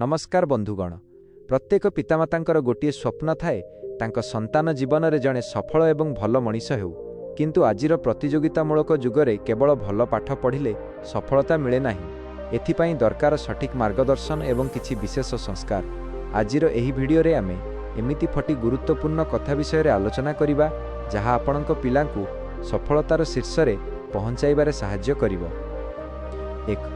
नमस्कार बंधुगण। प्रत्येक पितामातांकर गोटे स्वप्न थाए तांको संतान जीवन में जड़े सफल एवं भल मनीष हेउ। किंतु आजिर प्रतियोगितामूलक जुगरे केवल भल पाठ पढ़िले सफलता मिले नाही। एथिपाई दरकार सठिक मार्गदर्शन एवं किछि विशेष संस्कार। आजिर एही भिडियो रे आमे एमिति फटी गुरुत्वपूर्ण कथा विषय रे आलोचना करिबा जहा आपणक पिलांकु सफलतार शीर्ष रे पहुंचाइबारे सहाय्य करिवो। 1.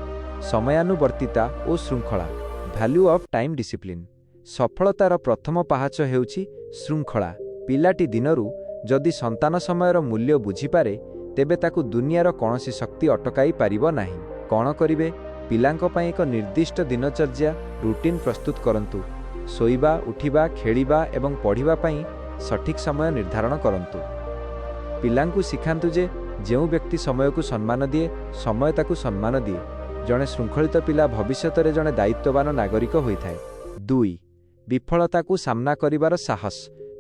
समयानुवर्तिता और श्रृंखला भैल्यू ऑफ टाइम डिसिप्लिन। सफलतार प्रथम पाहाच हेउछि श्रृंखला। पिलाटी दिनरू जदि संतान समयर मूल्य बुझीपारे तेबे ताकु दुनियार कौनसी शक्ति अटकाई पारिबो नाही। कौन करिवे? पिलांक पई एक निर्दिष्ट दिनचर्या रूटीन प्रस्तुत करंतु। सोइबा, उठिबा, खेलिबा एवं पढ़िबा पई सठिक समय निर्धारण करंतु। पिलांकु सिखांतु जे जेउ व्यक्ति समय को सम्मान दिए समय ताकु सम्मान दिए। जड़े श्रृंखलित पिला भविष्य में जड़े दायित्ववान नागरिक होता है। 2. विफलता को सामना करिवार साहस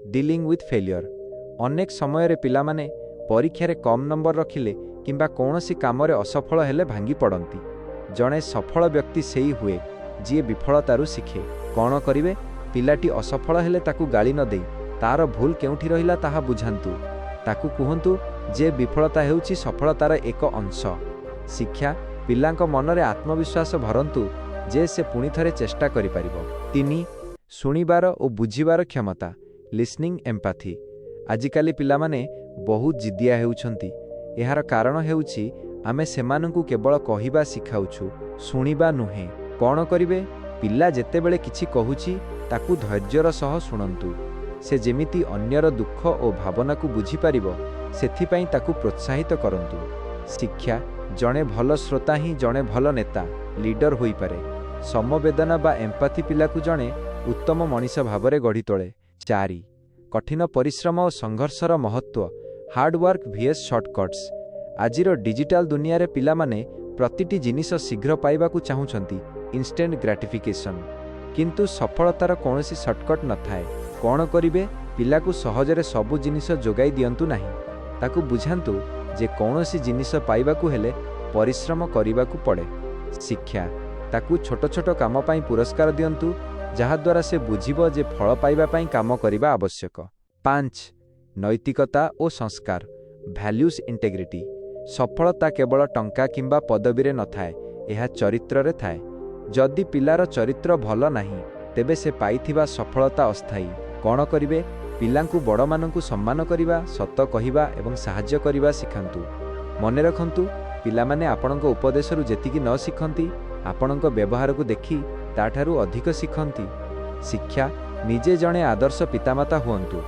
डीलिंग विथ फेलियर। अनेक समय पिला माने परीक्षा रे कम नंबर रखिले किंबा कौनसी काम रे असफल हेले भांगी पड़ती। जड़े सफल व्यक्ति सेई हुए जी विफलतारू शिखे। कौन करिवे? पिलाटी असफल हेले ताकू गाली न देई तार भूल केउठी रहिला ताहा बुझांतु। ताकू कुहंतु जे विफलता हेउछि सफलतार एक अंश। शिक्षा पिलांक मनरे आत्मविश्वास भरंतु जे से पुणी थरे चेष्टा करि परिबो। 3. सुनिबार और बुझिबार क्षमता लिसनिंग एम्पैथी। आजिकाली पिला माने बहुत जिदिया हेउछंती। एहार कारण हेउछि आमे सेमानंकु केवल कहिबा सिखाउछु, सुनिबा नुहे। कौन करिवे? पिला जेतेबेले किछि कहुछि ताकू धैर्यर सह सुनंतु। से जेमिति अन्यर दुख और भावना को बुझी पारिबो सेथिपाई ताकू प्रोत्साहित करंतु। शिक्षा जड़े भल श्रोता ही जड़े भल नेता लीडर होई पारे। समवेदना बा एम्पैथी पिला को जड़े उत्तम मनीष भावरे गढ़ी तोले। 4. कठिन परिश्रम और संघर्षर महत्व हार्डवर्क vs शॉर्टकट्स। आजिर डिजिटल दुनिया रे पिला माने प्रतिटी जिनिस शीघ्र पाइबा को चाहुछंती, इंस्टेंट ग्रेटिफिकेशन। किंतु सफलतार कौनसी शॉर्टकट न थाए। कौन करिवे? पिला को सहजरे सबु जिनिस जोगाई दियंतु नाही। ताकू बुझांतु जे कौनसी जिनिस पाइबाकू हेले परिश्रम करिबाकू पड़े। शिक्षा ताकू छोट छोट काम पाई पुरस्कार दियंतु जहा द्वारा से बुझिबो जे फल पाइबा पाई काम करिबा आवश्यक। 5. नैतिकता और संस्कार वैल्यूज इंटेग्रिटी। सफलता केवल टंका किंबा पदवी रे न थाए, एहा चरित्र रे थाए। जदि पिलार चरित्र भल नाही तेबे से पाइथिबा सफलता अस्थायी। कौन करिवे? पिलांकु बड़ मानंकु सम्मान करिबा, सत कहिबा एवं साहाय्य करिबा सिखांतु। मने रखंतु पिलामाने आपणक उपदेशरु जेतिकी न सिखंती आपणक व्यवहार को देखि ताठारु अधिक सिखंती। शिक्षा निजे जणे आदर्श पितामाता हुअन्तु।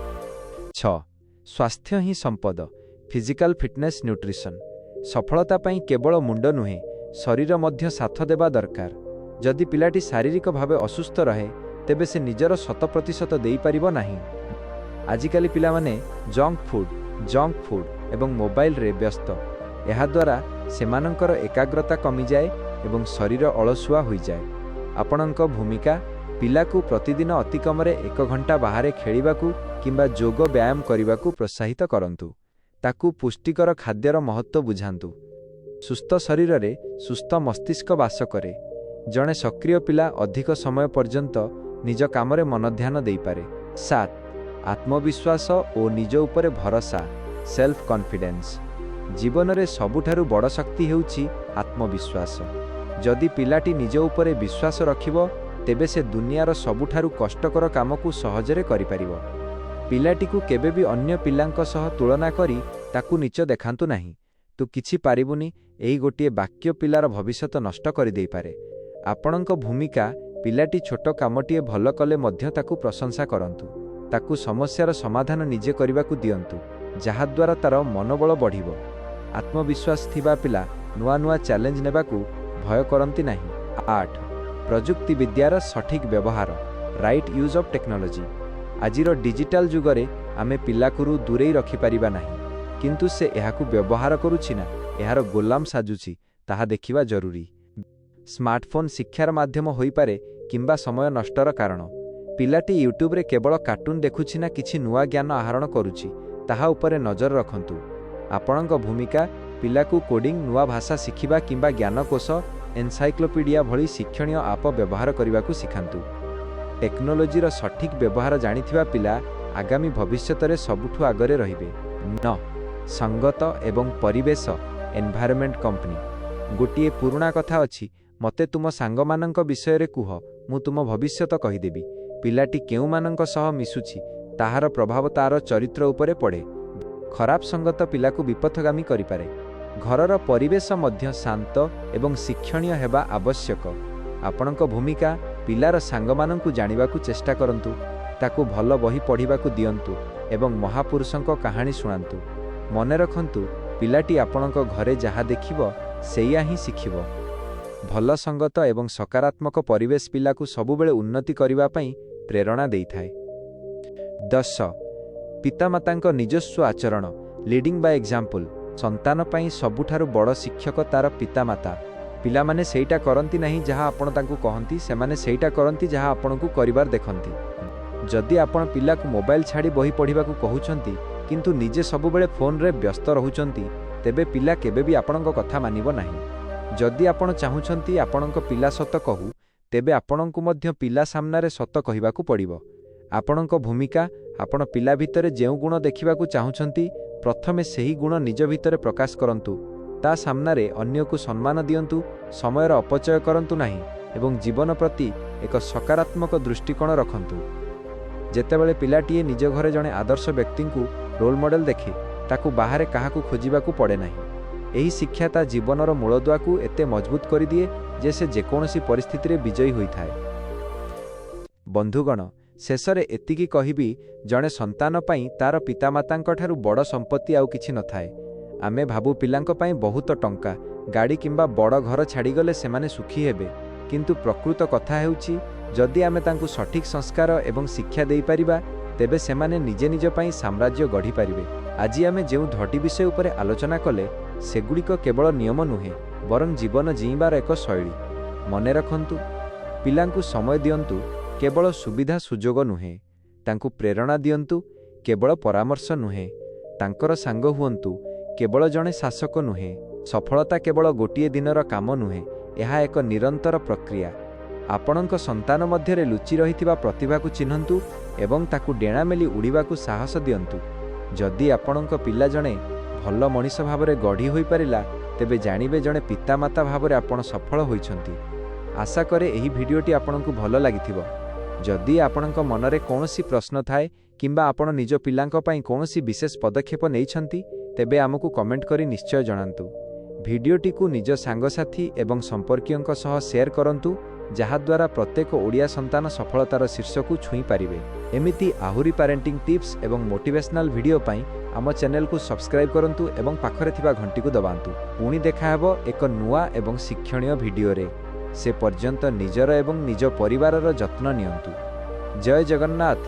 6. स्वास्थ्य ही संपद फिजिकल फिटनेस न्यूट्रिशन। सफलता पाई केवल मुंड नुहे शरीर मध्य साथ देबा दरकार। जदि पिलाटी शारीरिक भावे असुस्थ रहे तेबे से निजर 100% देई परिबो नाही। आजिकाली पिला माने जंक फूड एवं मोबाइल रे व्यस्त। एहा द्वारा सेमानंकर एकाग्रता कमी जाए एवं शरीर अलसुआ होई जाए। आपणक भूमिका पिला को प्रतिदिन अति कमरे 1 घंटा बाहर खेलिबाकू किंबा जोग व्यायाम करिबाकू प्रोत्साहित करंतु। ताकू पुष्टिकर खाद्यर महत्व बुझांतु। सुस्थ शरीर रे सुस्थ मस्तिष्क वास करे। जड़े सक्रिय पिला अधिक समय पर्यंत निज कामरे मन ध्यान देई पारे। 7. आत्मविश्वास और निज उपरे भरोसा सेल्फ कॉन्फिडेंस। जीवन रे सबुठारु बड़ शक्ति हेउछि आत्मविश्वास। जदि पिलाटी निज उपरे विश्वास रखिबो तेबे से दुनियार सबुठारु कष्टकर काम को सहजरे करि परिबो। पिलाटी को केबे भी अन्य पिलांक सह तुलना करी ताकू नीच देखांतु नाही। तू किछि पारिबुनी एही गोटिए वाक्य पिलार भविष्यत नष्ट करि देई पारे। आपणक भूमिका पिलाटी छोट कामटिए भल कले मध्य ताकू प्रशंसा करंतु। ताकू समस्यार समाधान निजे करिबाकू दियंतु जहा द्वारा तार मनोबल बढ़िबो। आत्मविश्वास थिबा पिला नुआ नुआ चैलेंज नेबाकू भय करंती नाही। 8. प्रजुक्ति विद्यार सठिक व्यवहार राइट यूज ऑफ टेक्नोलॉजी। आजिर डिजिटल जुगरे आमे पिलाकुरु दूरेई रखि परिबा नाही, किंतु से एहाकू व्यवहार करूछि ना एहार गोलाम साजुछि ताहा देखिबा जरूरी। स्मार्टफोन शिक्षार माध्यम होई पारे किंबा समय नष्टर कारण। पिलाटी यूट्यूब रे केवल कार्टून देखुछि ना किछि नुआ ज्ञान आहरण करुछि ताहा उपरे नजर रखंतु। आपणक भूमिका पिलाकू कोडिंग नुआ भाषा शिखिबा किंबा ज्ञानकोश ଏନସାଇକ୍ଲୋପିଡ଼ିଆ ଭଳି ଶିକ୍ଷଣୀୟ ଆପ୍ ବ୍ୟବହାର କରିବାକୁ ଶିଖାନ୍ତୁ। ଟେକ୍ନୋଲୋଜିର ସଠିକ୍ ବ୍ୟବହାର ଜାଣିଥିବା ପିଲା ଆଗାମୀ ଭବିଷ୍ୟତରେ ସବୁଠୁ ଆଗରେ ରହିବେ। 9 ସଙ୍ଗତ ଏବଂ ପରିବେଶ ଏନଭାୟରମେଣ୍ଟ କମ୍ପାନୀ। ଗୋଟିଏ ପୁରୁଣା କଥା ଅଛି, ମୋତେ ତୁମ ସାଙ୍ଗମାନଙ୍କ ବିଷୟରେ କୁହ, ମୁଁ ତୁମ ଭବିଷ୍ୟତ କହିଦେବି। ପିଲାଟି କେଉଁମାନଙ୍କ ସହ ମିଶୁଛି ତାହାର ପ୍ରଭାବ ତାର ଚରିତ୍ର ଉପରେ ପଡ଼େ। ଖରାପ ସଙ୍ଗତ ପିଲାକୁ ବିପଥଗାମୀ କରିପାରେ। ଘରର ପରିବେଶ ମଧ୍ୟ ଶାନ୍ତ ଏବଂ ଶିକ୍ଷଣୀୟ ହେବା ଆବଶ୍ୟକ। ଆପଣଙ୍କ ଭୂମିକା ପିଲାର ସାଙ୍ଗମାନଙ୍କୁ ଜାଣିବାକୁ ଚେଷ୍ଟା କରନ୍ତୁ, ତାକୁ ଭଲ ବହି ପଢ଼ିବାକୁ ଦିଅନ୍ତୁ ଏବଂ ମହାପୁରୁଷଙ୍କ କାହାଣୀ ଶୁଣାନ୍ତୁ। ମନେ ରଖନ୍ତୁ, ପିଲାଟି ଆପଣଙ୍କ ଘରେ ଯାହା ଦେଖିବ ସେଇଆ ହିଁ ଶିଖିବ। ଭଲ ସଙ୍ଗତ ଏବଂ ସକାରାତ୍ମକ ପରିବେଶ ପିଲାକୁ ସବୁବେଳେ ଉନ୍ନତି କରିବା ପାଇଁ ପ୍ରେରଣା ଦେଇଥାଏ। 10 ପିତାମାତାଙ୍କ ନିଜସ୍ୱ ଆଚରଣ ଲିଡିଂ ବାଇ ଏକ୍ସାମ୍ପଲ। ସନ୍ତାନ ପାଇଁ ସବୁଠାରୁ ବଡ଼ ଶିକ୍ଷକ ତାର ପିତାମାତା। ପିଲାମାନେ ସେଇଟା କରନ୍ତି ନାହିଁ ଯାହା ଆପଣ ତାଙ୍କୁ କହନ୍ତି, ସେମାନେ ସେଇଟା କରନ୍ତି ଯାହା ଆପଣଙ୍କୁ କରିବାର ଦେଖନ୍ତି। ଯଦି ଆପଣ ପିଲାକୁ ମୋବାଇଲ ଛାଡ଼ି ବହି ପଢ଼ିବାକୁ କହୁଛନ୍ତି କିନ୍ତୁ ନିଜେ ସବୁବେଳେ ଫୋନରେ ବ୍ୟସ୍ତ ରହୁଛନ୍ତି, ତେବେ ପିଲା କେବେ ବି ଆପଣଙ୍କ କଥା ମାନିବ ନାହିଁ। ଯଦି ଆପଣ ଚାହୁଁଛନ୍ତି ଆପଣଙ୍କ ପିଲା ସତ କହୁ, ତେବେ ଆପଣଙ୍କୁ ମଧ୍ୟ ପିଲା ସାମ୍ନାରେ ସତ କହିବାକୁ ପଡ଼ିବ। ଆପଣଙ୍କ ଭୂମିକା, ଆପଣ ପିଲା ଭିତରେ ଯେଉଁ ଗୁଣ ଦେଖିବାକୁ ଚାହୁଁଛନ୍ତି ପ୍ରଥମେ ସେହି ଗୁଣ ନିଜ ଭିତରେ ପ୍ରକାଶ କରନ୍ତୁ। ତା ସାମ୍ନାରେ ଅନ୍ୟକୁ ସମ୍ମାନ ଦିଅନ୍ତୁ, ସମୟର ଅପଚୟ କରନ୍ତୁ ନାହିଁ ଏବଂ ଜୀବନ ପ୍ରତି ଏକ ସକାରାତ୍ମକ ଦୃଷ୍ଟିକୋଣ ରଖନ୍ତୁ। ଯେତେବେଳେ ପିଲାଟିଏ ନିଜ ଘରେ ଜଣେ ଆଦର୍ଶ ବ୍ୟକ୍ତିଙ୍କୁ ରୋଲ ମଡେଲ ଦେଖେ, ତାକୁ ବାହାରେ କାହାକୁ ଖୋଜିବାକୁ ପଡ଼େ ନାହିଁ। ଏହି ଶିକ୍ଷା ତା ଜୀବନର ମୂଳଦୁଆକୁ ଏତେ ମଜବୁତ କରିଦିଏ ଯେ ସେ ଯେକୌଣସି ପରିସ୍ଥିତିରେ ବିଜୟୀ ହୋଇଥାଏ। ବନ୍ଧୁଗଣ, ଶେଷରେ ଏତିକି କହିବି, ଜଣେ ସନ୍ତାନ ପାଇଁ ତାର ପିତାମାତାଙ୍କଠାରୁ ବଡ଼ ସମ୍ପତ୍ତି ଆଉ କିଛି ନଥାଏ। ଆମେ ଭାବୁ ପିଲାଙ୍କ ପାଇଁ ବହୁତ ଟଙ୍କା, ଗାଡ଼ି କିମ୍ବା ବଡ଼ ଘର ଛାଡ଼ିଗଲେ ସେମାନେ ସୁଖୀ ହେବେ, କିନ୍ତୁ ପ୍ରକୃତ କଥା ହେଉଛି, ଯଦି ଆମେ ତାଙ୍କୁ ସଠିକ୍ ସଂସ୍କାର ଏବଂ ଶିକ୍ଷା ଦେଇପାରିବା, ତେବେ ସେମାନେ ନିଜେ ନିଜ ପାଇଁ ସାମ୍ରାଜ୍ୟ ଗଢ଼ିପାରିବେ। ଆଜି ଆମେ ଯେଉଁ 10ଟି ବିଷୟ ଉପରେ ଆଲୋଚନା କଲେ, ସେଗୁଡ଼ିକ କେବଳ ନିୟମ ନୁହେଁ, ବରଂ ଜୀବନ ଜୀଇଁବାର ଏକ ଶୈଳୀ। ମନେ ରଖନ୍ତୁ, ପିଲାଙ୍କୁ ସମୟ ଦିଅନ୍ତୁ, କେବଳ ସୁବିଧା ସୁଯୋଗ ନୁହେଁ। ତାଙ୍କୁ ପ୍ରେରଣା ଦିଅନ୍ତୁ, କେବଳ ପରାମର୍ଶ ନୁହେଁ। ତାଙ୍କର ସାଙ୍ଗ ହୁଅନ୍ତୁ, କେବଳ ଜଣେ ଶାସକ ନୁହେଁ। ସଫଳତା କେବଳ ଗୋଟିଏ ଦିନର କାମ ନୁହେଁ, ଏହା ଏକ ନିରନ୍ତର ପ୍ରକ୍ରିୟା। ଆପଣଙ୍କ ସନ୍ତାନ ମଧ୍ୟରେ ଲୁଚି ରହିଥିବା ପ୍ରତିଭାକୁ ଚିହ୍ନନ୍ତୁ ଏବଂ ତାକୁ ଡେଣା ମେଲି ଉଡ଼ିବାକୁ ସାହସ ଦିଅନ୍ତୁ। ଯଦି ଆପଣଙ୍କ ପିଲା ଜଣେ ଭଲ ମଣିଷ ଭାବରେ ଗଢ଼ି ହୋଇପାରିଲା, ତେବେ ଜାଣିବେ ଜଣେ ପିତାମାତା ଭାବରେ ଆପଣ ସଫଳ ହୋଇଛନ୍ତି। ଆଶା କରେ ଏହି ଭିଡ଼ିଓଟି ଆପଣଙ୍କୁ ଭଲ ଲାଗିଥିବ। ଯଦି ଆପଣଙ୍କ ମନରେ କୌଣସି ପ୍ରଶ୍ନ ଥାଏ କିମ୍ବା ଆପଣ ନିଜ ପିଲାଙ୍କ ପାଇଁ କୌଣସି ବିଶେଷ ପଦକ୍ଷେପ ନେଇଛନ୍ତି, ତେବେ ଆମକୁ କମେଣ୍ଟ କରି ନିଶ୍ଚୟ ଜଣାନ୍ତୁ। ଭିଡ଼ିଓଟିକୁ ନିଜ ସାଙ୍ଗସାଥୀ ଏବଂ ସମ୍ପର୍କୀୟଙ୍କ ସହ ସେୟାର କରନ୍ତୁ, ଯାହାଦ୍ୱାରା ପ୍ରତ୍ୟେକ ଓଡ଼ିଆ ସନ୍ତାନ ସଫଳତାର ଶୀର୍ଷକୁ ଛୁଇଁ ପାରିବେ। ଏମିତି ଆହୁରି ପ୍ୟାରେଣ୍ଟିଂ ଟିପ୍ସ ଏବଂ ମୋଟିଭେସନାଲ ଭିଡ଼ିଓ ପାଇଁ ଆମ ଚ୍ୟାନେଲକୁ ସବସ୍କ୍ରାଇବ୍ କରନ୍ତୁ ଏବଂ ପାଖରେ ଥିବା ଘଣ୍ଟିକୁ ଦବାନ୍ତୁ। ପୁଣି ଦେଖାହେବ ଏକ ନୂଆ ଏବଂ ଶିକ୍ଷଣୀୟ ଭିଡ଼ିଓରେ। ସେ ପର୍ଯ୍ୟନ୍ତ ନିଜର ଏବଂ ନିଜ ପରିବାରର ଯତ୍ନ ନିଅନ୍ତୁ। ଜୟ ଜଗନ୍ନାଥ।